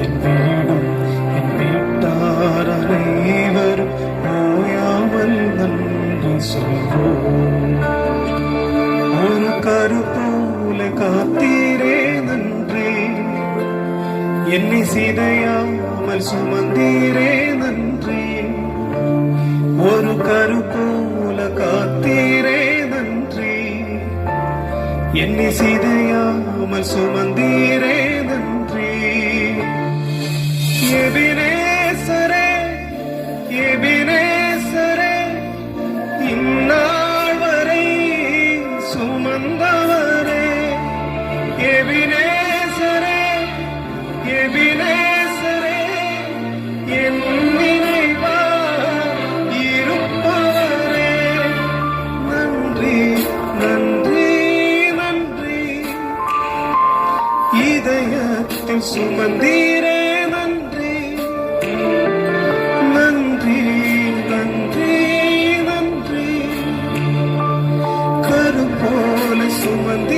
என் வீடும் என் வீட்டார் அனைவரும் ஓயாமல் நன்றி சொல்வோம். ஒரு கருப்போல காத்தீரே நன்றி, என்னை சிதையாமல் சுமந்தீரே நன்றி. ஒரு கருப்போல காத்தீரே நன்றி, என்னை சிதையாமல் சுமந்தீரே நன்றி. எபினேசரே எபினேசரே, இந்நாள் வரை சுமந்தவரே. எபினேசரே எபினேசரே, என் நினைவாய் இருப்பவரே. நன்றி நன்றி நன்றி, இதயத்தில் சுமந்தீரே நன்றி. நன்றி நன்றி நன்றி, கருப்போல சுமந்தீரே